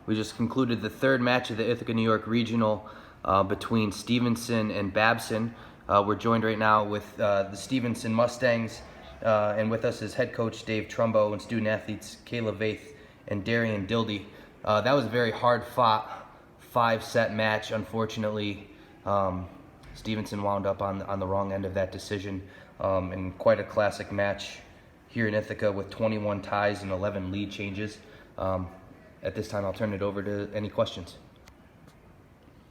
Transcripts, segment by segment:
We just concluded the third match of the Ithaca, New York Regional between Stevenson and Babson. We're joined right now with the Stevenson Mustangs, and with us is head coach Dave Trumbo and student athletes Kayla Vaith and Darian Dildy. That was a very hard-fought 5-set match. Unfortunately, Stevenson wound up on the wrong end of that decision, and quite a classic match here in Ithaca with 21 ties and 11 lead changes. At this time, I'll turn it over to any questions.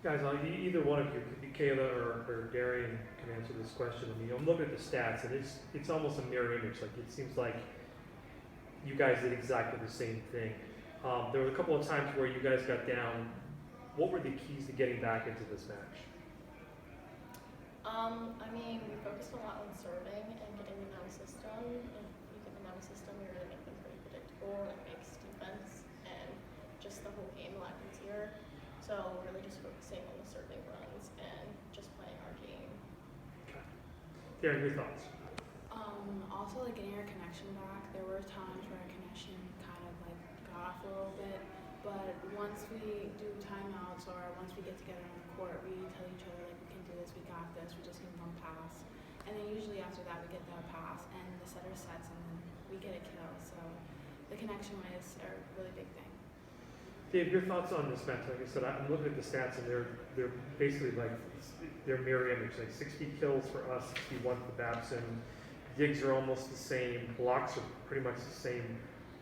Guys, either one of you, could be Kayla or Darian, can answer this question. I mean, I'm looking at the stats, and it's almost a mirror image. Like, it seems like you guys did exactly the same thing. There were a couple of times where you guys got down. What were the keys to getting back into this match? I mean, we focused a lot on serving and getting the nervous system. If you get the nervous system, you're going to make them pretty predictable. It makes defense and just the whole game a lot easier. So really just focusing on the serving runs and just playing our game. Okay. Darren, your thoughts? Also, like, getting our connection back. There were times where our connection kind of like got off a little bit, but once we do timeouts or once we get together on the court, we tell each other, like, we can do this, we got this, we just need one pass. And then usually after that we get that pass and the setter sets and then we get a kill. So the connection ways are a really big thing. Dave, your thoughts on this match? Like I said, I'm looking at the stats, and they're basically like they're mirror image. Like 60 kills for us, 61 for Babson. Digs are almost the same. Blocks are pretty much the same.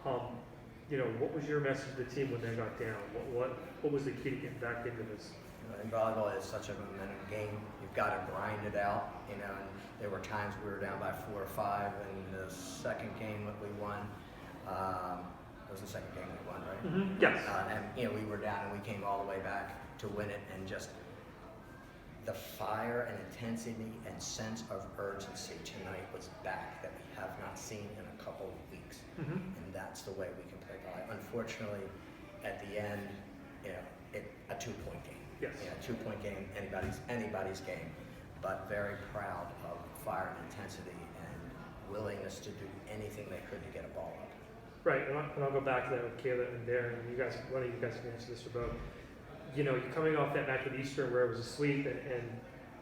What was your message to the team when they got down? What was the key to getting back into this? And volleyball is such a momentum game. You've got to grind it out, and there were times we were down by 4 or 5 in the second game that we won. It was the second game we won, right? Mm-hmm. Yes. And we were down, and we came all the way back to win it, and just the fire and intensity and sense of urgency tonight was back that we have not seen in a couple of weeks. Mm-hmm. And that's the way we can play volleyball. Unfortunately, at the end, a 2-point game. Yes. 2-point game, anybody's game, but very proud of fire and intensity and willingness to do anything they could to get a ball up. Right, and I'll go back to that with Kayla and Darren. One of you guys can answer this for both. You're coming off that match with Eastern where it was a sweep, and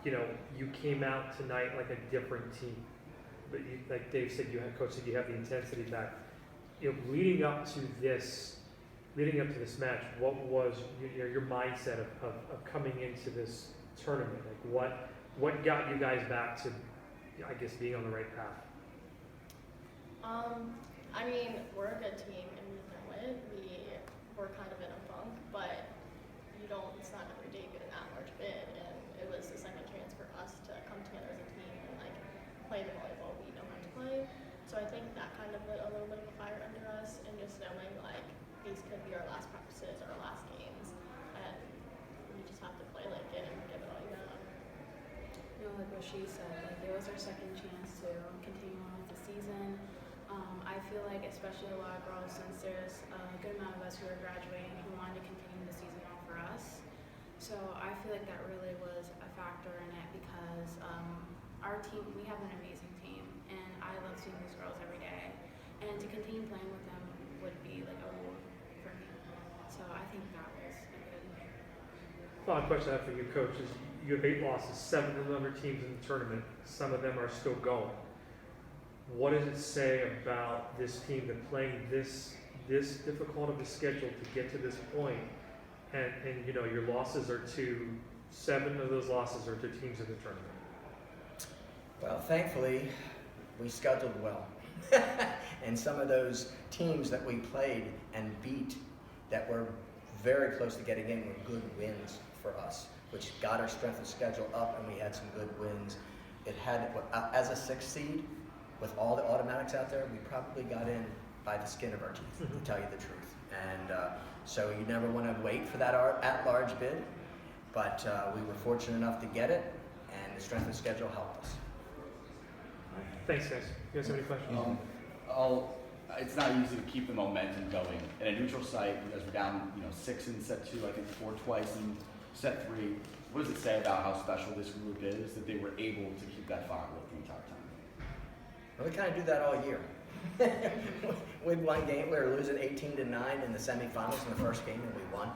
you came out tonight like a different team. But like Dave said, Coach said, you have the intensity back. Leading up to this match, what was your mindset of coming into this tournament? Like what got you guys back to, I guess, being on the right path? I mean, we're a good team and we know it. We're kind of in a funk, but it's not every day you get an at-large bid, and it was the second chance for us to come together as a team and play the volleyball we know how to play. So I think that kind of lit a little bit of a fire under us, and just knowing these could be our last practices, our last games, and we just have to play it and give it all you got. Like what she said, it was our second chance to continue on with the season. I feel like, especially a lot of girls, since there's a good amount of us who are graduating who wanted to continue the season on for us. So I feel like that really was a factor in it because our team, we have an amazing team, and I love seeing these girls every day. And to continue playing with them would be a reward for me. So I think that was a good. Final question I have for you, Coach, is you have 8 losses, 7 of them are teams in the tournament. Some of them are still going. What does it say about this team that playing this difficult of a schedule to get to this point, and your losses are to 7 of those losses are to teams in the tournament? Well, thankfully, we scheduled well. And some of those teams that we played and beat that were very close to getting in were good wins for us, which got our strength of schedule up, and we had some good wins. It had, as a 6th seed, with all the automatics out there, we probably got in by the skin of our teeth, to tell you the truth. And so you never want to wait for that at-large bid, but we were fortunate enough to get it, and the strength of schedule helped us. Thanks, guys. You guys have any questions? It's not easy to keep the momentum going. In a neutral site, you guys were down 6 in set 2, I think 4 twice in set 3. What does it say about how special this group is that they were able to keep that fire lit the entire time? Well, we kind of do that all year. We won game. We were losing 18-9 in the semifinals in the first game, and we won.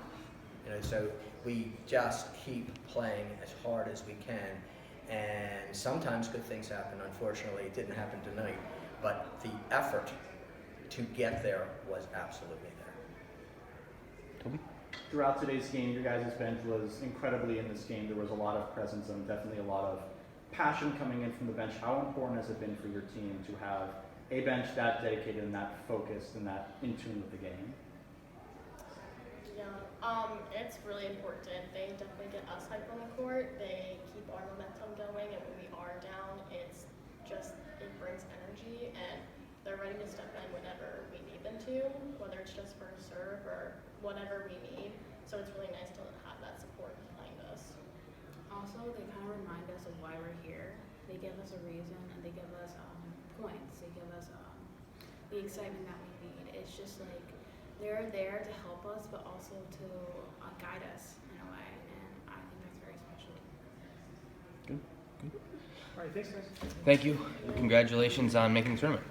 You know, so we just keep playing as hard as we can, and sometimes good things happen. Unfortunately, it didn't happen tonight, but the effort to get there was absolutely there. Toby? Throughout today's game, your guys' bench was incredibly in this game. There was a lot of presence and definitely a lot of passion coming in from the bench. How important has it been for your team to have a bench that dedicated and that focused and that in tune with the game? Yeah, it's really important. They definitely get us hyped on the court. They keep our momentum going, and when we are down, it brings energy, and they're ready to step in whenever we need them to, whether it's just for a serve or whatever we need. So it's really nice to have that support behind us. Also, they kind of remind us of why we're here. They give us a reason, and they give us points. They give us the excitement that we need. It's just like they're there to help us, but also to guide us in a way, and I think that's very special. All right, thanks, guys. Thank you. Congratulations on making the tournament.